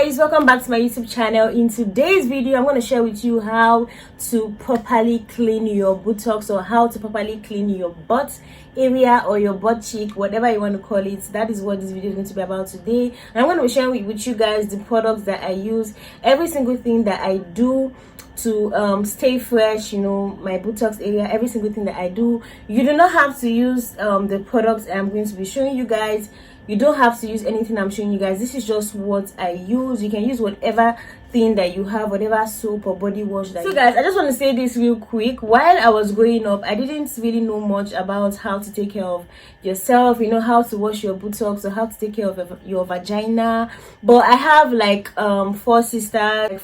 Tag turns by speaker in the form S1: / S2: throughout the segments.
S1: guys, welcome back to my YouTube channel. In today's video I'm going to share with you how to properly clean your buttocks, or how to properly clean your butt area or your butt cheek, whatever you want to call it. That is what this video is going to be about today. And I'm going to be sharing with you guys the products that I use, every single thing that I do to stay fresh, you know, my buttocks area, every single thing that I do. You do not have to use the products I'm going to be showing you guys. You don't have to use anything I'm showing you guys. This is just what I use. You can use whatever thing that you have, whatever soap or body wash that. So guys, I just want to say this real quick. While I was growing up, I didn't really know much about how to take care of yourself, you know, how to wash your buttocks or how to take care of your vagina. But I have like four sisters,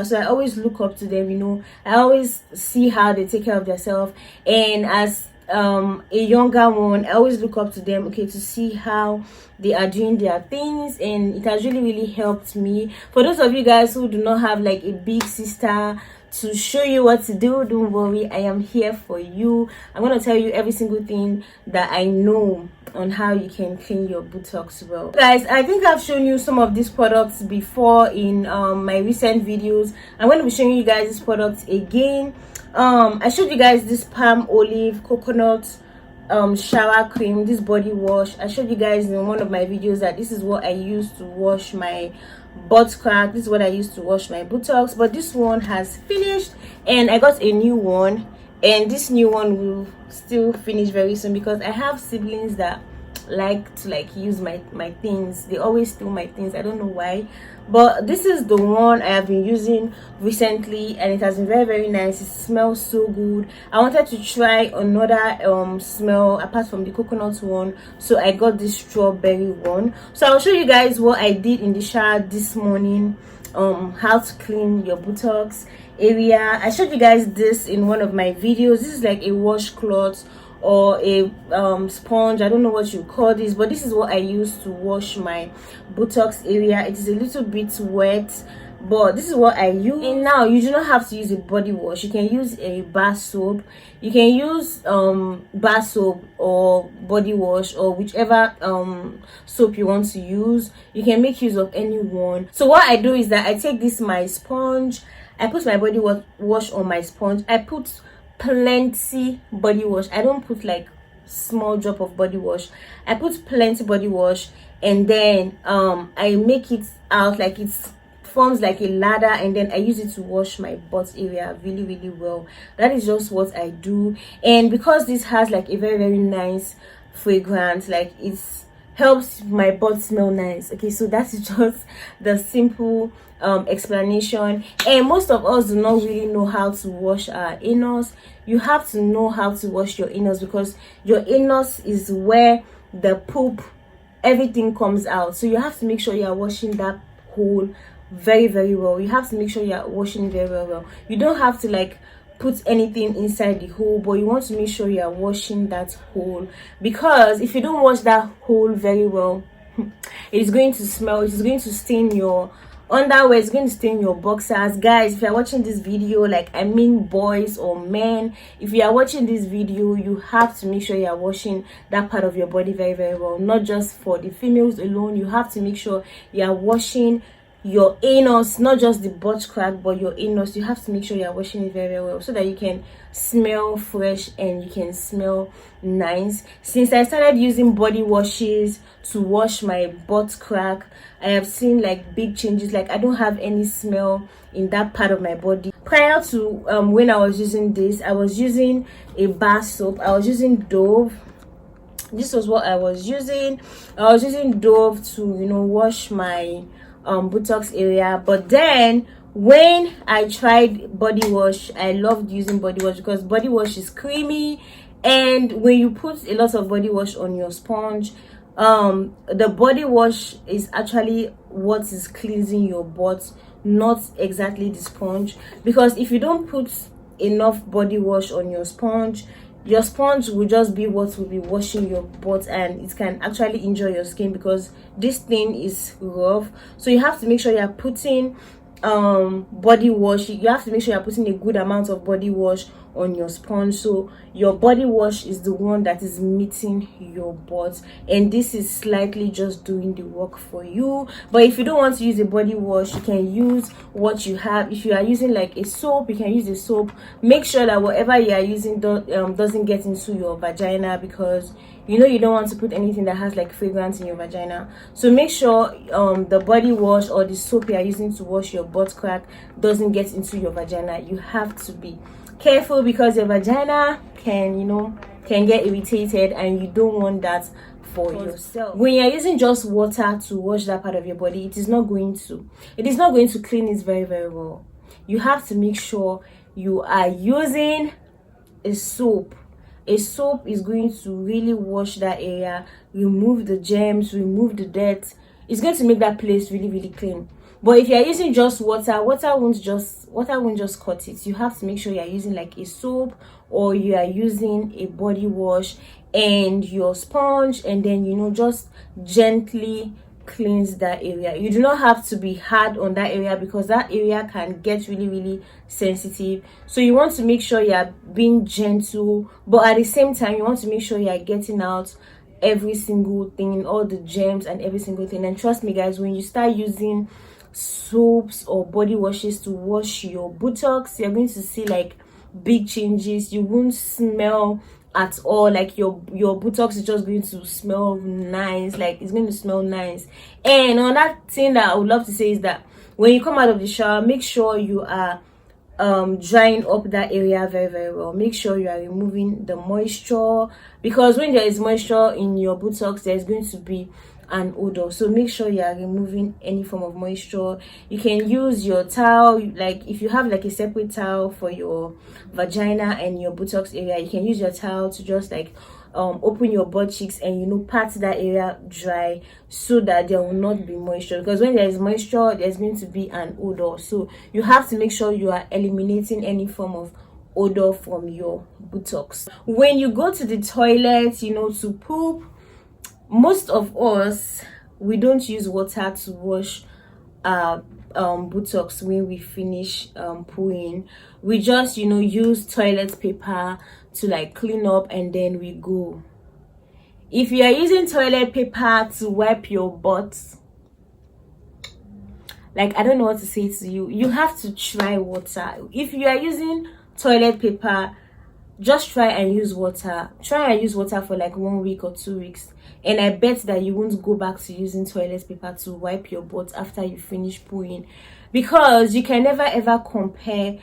S1: so I always look up to them, you know. I always see how they take care of themselves, and as a younger one, I always look up to them, okay, to see how they are doing their things, and it has really helped me. For those of you guys who do not have like a big sister to show you what to do, don't worry, I am here for you. I'm going to tell you every single thing that I know on how you can clean your buttocks well. Guys, I think I've shown you some of these products before in my recent videos. I'm going to be showing you guys these products again. I showed you guys this palm olive coconut shower cream, this body wash. I showed you guys in one of my videos that this is what I use to wash my butt crack, this is what I use to wash my buttocks. But this one has finished and I got a new one, and this new one will still finish very soon because I have siblings that like to use my things. They always steal my things, I don't know why. But this is the one I have been using recently, and it has been very nice. It smells so good. I wanted to try another smell apart from the coconut one, so I got this strawberry one. So I'll show you guys what I did in the shower this morning, how to clean your buttocks area. I showed you guys this in one of my videos. This is like a washcloth or a sponge, I don't know what you call this, but this is what I use to wash my buttocks area. It is a little bit wet, but this is what I use. And now you do not have to use a body wash. You can use a bar soap. You can use bar soap or body wash, or whichever soap you want to use. You can make use of any one. So what I do is that I take this my sponge, I put my body wash on my sponge. I put plenty body wash. I don't put like small drop of body wash. I put plenty body wash, and then I make it out like it forms like a ladder, and then I use it to wash my butt area really well. That is just what I do. And because this has like a very nice fragrance, like it helps my butt smell nice. Okay, so that is just the simple explanation. And most of us do not really know how to wash our anus. You have to know how to wash your anus, because your anus is where the poop, everything comes out. So you have to make sure you are washing that hole very well. You have to make sure you are washing very well. You don't have to like put anything inside the hole, but you want to make sure you are washing that hole, because if you don't wash that hole very well, it is going to smell. It is going to stain your underwear, it's going to stain your boxers. Guys, if you are watching this video, like I mean boys or men, if you are watching this video, you have to make sure you are washing that part of your body very well. Not just for the females alone, you have to make sure you are washing your anus, not just the butt crack, but your anus. You have to make sure you are washing it very well, so that you can smell fresh and you can smell nice. Since I started using body washes to wash my butt crack, I have seen like big changes. Like I don't have any smell in that part of my body. Prior to when I was using this, I was using a bar soap. I was using Dove. This was what I was using. I was using Dove to, you know, wash my buttocks area. But then when I tried body wash, I loved using body wash because body wash is creamy, and when you put a lot of body wash on your sponge, the body wash is actually what is cleansing your butt, not exactly the sponge. Because if you don't put enough body wash on your sponge will just be what will be washing your butt, and it can actually injure your skin because this thing is rough. So you have to make sure you are putting body wash, you have to make sure you're putting a good amount of body wash on your sponge, so your body wash is the one that is meeting your butt, and this is slightly just doing the work for you. But if you don't want to use a body wash, you can use what you have. If you are using like a soap, you can use a soap. Make sure that whatever you are using doesn't get into your vagina, because you know you don't want to put anything that has like fragrance in your vagina. So make sure the body wash or the soap you are using to wash your butt crack doesn't get into your vagina. You have to be careful, because your vagina can get irritated, and you don't want that for yourself. When you're using just water to wash that part of your body, it is not going to clean it very, very well. You have to make sure you are using a soap. A soap is going to really wash that area, remove the germs, remove the dirt. It's going to make that place really, really clean. But if you're using just water won't just cut it. You have to make sure you're using like a soap, or you are using a body wash and your sponge, and then just gently cleanse that area. You do not have to be hard on that area, because that area can get really, really sensitive. So you want to make sure you're being gentle, but at the same time you want to make sure you're getting out every single thing, all the germs and every single thing. And trust me guys, when you start using soaps or body washes to wash your buttocks, you're going to see like big changes. You won't smell at all like your buttocks is just going to smell nice. Like it's going to smell nice. And another thing that I would love to say is that when you come out of the shower, make sure you are drying up that area very, very well. Make sure you are removing the moisture, because when there is moisture in your buttocks, there's going to be an odor. So make sure you are removing any form of moisture. You can use your towel, like if you have like a separate towel for your vagina and your buttocks area, you can use your towel to just like open your butt cheeks and pat that area dry, so that there will not be moisture, because when there is moisture, there's going to be an odor. So you have to make sure you are eliminating any form of odor from your buttocks. When you go to the toilet to poop, most of us, we don't use water to wash our buttocks when we finish pooing. We just use toilet paper to like clean up, and then we go. If you are using toilet paper to wipe your butt, like I don't know what to say to you, you have to try water. If you are using toilet paper, just try and use water. Try and use water for like 1 week or 2 weeks, and I bet that you won't go back to using toilet paper to wipe your butt after you finish pooing, because you can never ever compare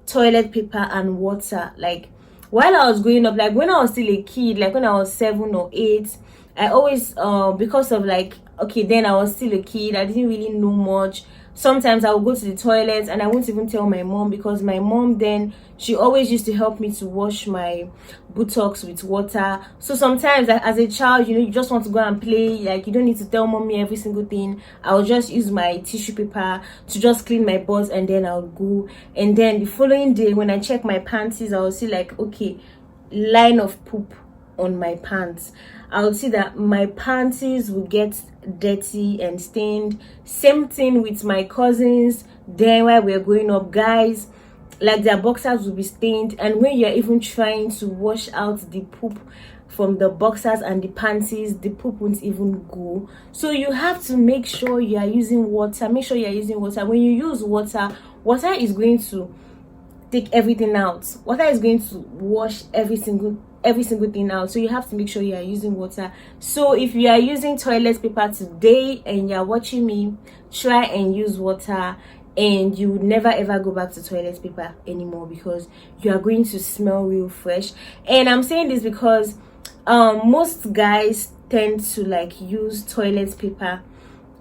S1: toilet paper and water. Like while I was growing up, like when I was still a kid, like when I was 7 or 8, I always because of like, okay, then I was still a kid, I didn't really know much. Sometimes I would go to the toilet and I won't even tell my mom, because my mom then, she always used to help me to wash my buttocks with water. So sometimes as a child, you just want to go and play, like you don't need to tell mommy every single thing. I would just use my tissue paper to just clean my butt, and then I'll go. And then the following day when I check my panties, I will see like, okay, line of poop on my pants. I would see that my panties will get dirty and stained. Same thing with my cousins. Then while we're growing up, guys, like their boxers will be stained, and when you're even trying to wash out the poop from the boxers and the panties, the poop won't even go. So you have to make sure you are using water. Make sure you're using water. When you use water, water is going to take everything out. Water is going to wash every single thing out. So you have to make sure you are using water. So if you are using toilet paper today and you're watching me, try and use water, and you would never ever go back to toilet paper anymore, because you are going to smell real fresh. And I'm saying this because most guys tend to like use toilet paper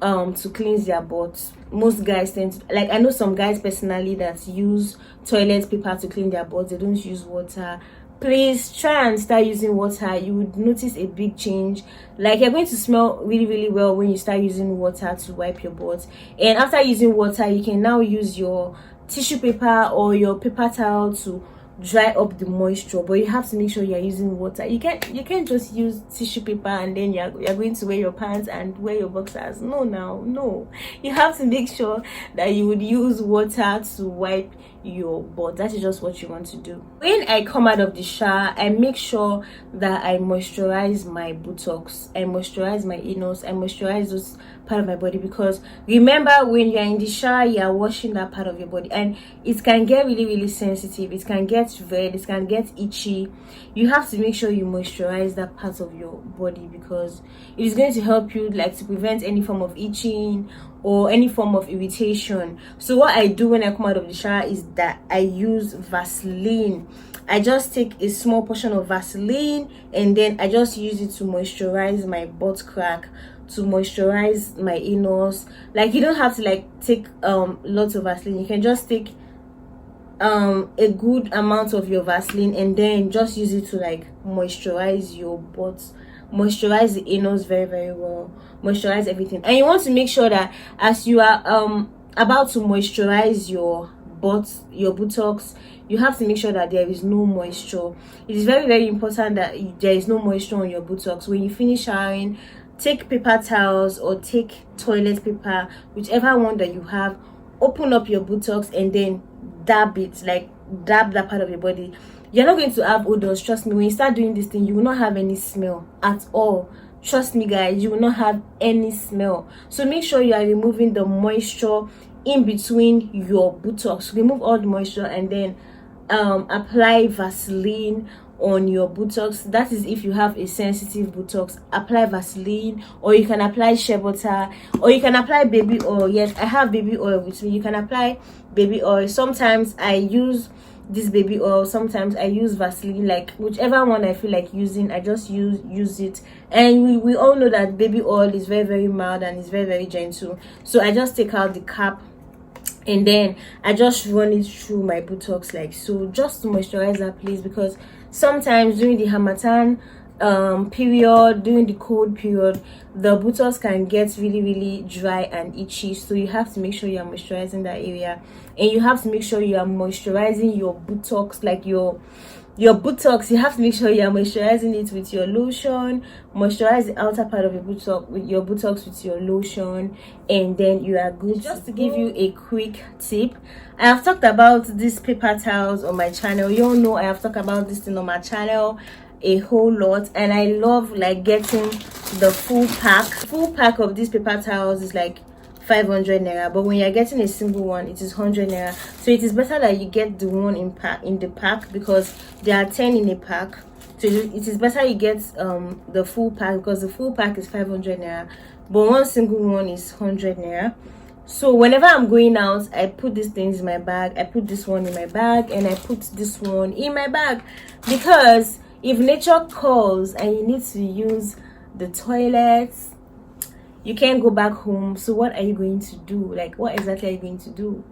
S1: to cleanse their butts. Most guys tend to, like, I know some guys personally that use toilet paper to clean their butts. They don't use water. Please try and start using water. You would notice a big change. Like, you're going to smell really, really well when you start using water to wipe your butt. And after using water, you can now use your tissue paper or your paper towel to dry up the moisture, but you have to make sure you're using water. You can't just use tissue paper and then you're going to wear your pants and wear your boxers. No, you have to make sure that you would use water to wipe your butt. That is just what you want to do. When I come out of the shower, I make sure that I moisturize my buttocks, I moisturize my anus, I moisturize those part of my body, because remember, when you're in the shower, you're washing that part of your body and it can get really sensitive, it can get red, it can get itchy. You have to make sure you moisturize that part of your body, because it is going to help you like to prevent any form of itching or any form of irritation. So what I do when I come out of the shower is that I use Vaseline. I just take a small portion of Vaseline and then I just use it to moisturize my butt crack, to moisturize my anus. Like, you don't have to like take lots of Vaseline. You can just take a good amount of your Vaseline and then just use it to like moisturize your butt, moisturize the anus very well, moisturize everything. And you want to make sure that as you are about to moisturize your buttocks, you have to make sure that there is no moisture. It is very important that there is no moisture on your buttocks. When you finish showering, take paper towels or take toilet paper, whichever one that you have, open up your buttocks and then dab it, like dab that part of your body. You're not going to have odors, trust me. When you start doing this thing, you will not have any smell at all. Trust me guys, you will not have any smell. So make sure you are removing the moisture in between your buttocks. Remove all the moisture and then apply Vaseline on your buttocks. That is if you have a sensitive buttocks. Apply Vaseline, or you can apply shea butter, or you can apply baby oil. Yes, I have baby oil with me. You can apply baby oil. Sometimes I use this baby oil, sometimes I use Vaseline. Like whichever one I feel like using, I just use it. And we all know that baby oil is very mild and is very gentle. So I just take out the cap and then I just run it through my buttocks like so, just to moisturize that place, because sometimes during the Harmattan period, during the cold period, the buttocks can get really dry and itchy. So you have to make sure you are moisturizing that area, and you have to make sure you are moisturizing your buttocks, like your buttocks. You have to make sure you are moisturizing it with your lotion. Moisturize the outer part of your buttocks with your lotion, and then you are good. Just to give you a quick tip, I have talked about these paper towels on my channel. You all know I have talked about this thing on my channel a whole lot, and I love like getting the full pack of these paper towels is like 500 naira, but when you're getting a single one, it is 100 naira. So it is better that you get the one in the pack, because there are 10 in a pack. So it is better you get the full pack, because the full pack is 500 naira, but one single one is 100 naira. So whenever I'm going out, I put these things in my bag. I put this one in my bag and I put this one in my bag, because if nature calls and you need to use the toilets, you can't go back home. So what are you going to do? Like, what exactly are you going to do?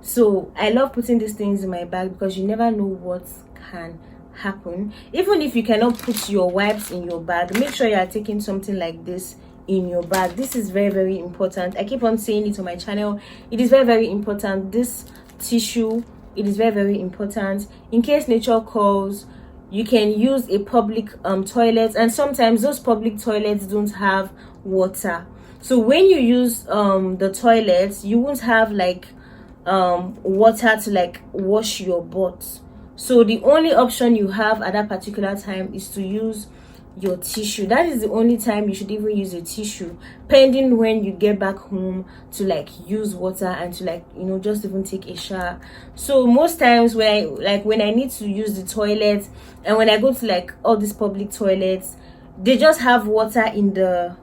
S1: So I love putting these things in my bag, because you never know what can happen. Even if you cannot put your wipes in your bag, make sure you are taking something like this in your bag. This is very important. I keep on saying it on my channel. It is very important. This tissue, it is very important. In case nature calls, you can use a public toilet, and sometimes those public toilets don't have water. So when you use the toilets, you won't have like water to like wash your butt. So the only option you have at that particular time is to use your tissue. That is the only time you should even use a tissue, pending when you get back home to like use water and to like, you know, just even take a shower. So most times when I need to use the toilet, and when I go to like all these public toilets, they just have water in the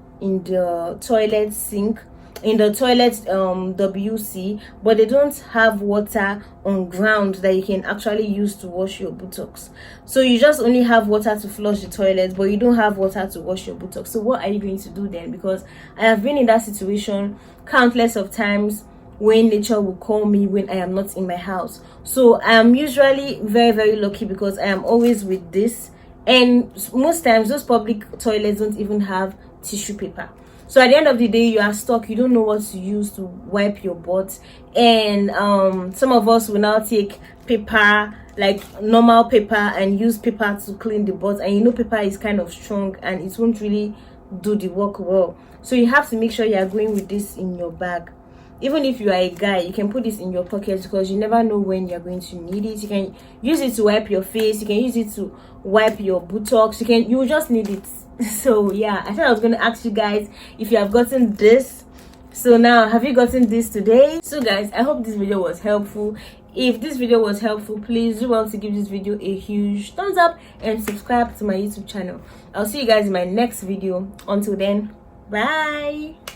S1: toilet sink, in the toilet WC, but they don't have water on ground that you can actually use to wash your buttocks. So you just only have water to flush the toilet, but you don't have water to wash your buttocks. So what are you going to do then? Because I have been in that situation countless of times when nature will call me when I am not in my house. So I am usually very lucky, because I am always with this, and most times those public toilets don't even have tissue paper. So at the end of the day, you are stuck. You don't know what to use to wipe your butt, and some of us will now take paper like normal paper and use paper to clean the butt, and you know paper is kind of strong and it won't really do the work well. So you have to make sure you are going with this in your bag. Even if you are a guy, you can put this in your pocket because you never know when you're going to need it. You can use it to wipe your face, you can use it to wipe your buttocks, you will just need it. So yeah, I thought I was going to ask you guys if you have gotten this. So now, have you gotten this today? So guys, I hope this video was helpful. If this video was helpful, please do well to give this video a huge thumbs up and subscribe to my YouTube channel. I'll see you guys in my next video. Until then, bye.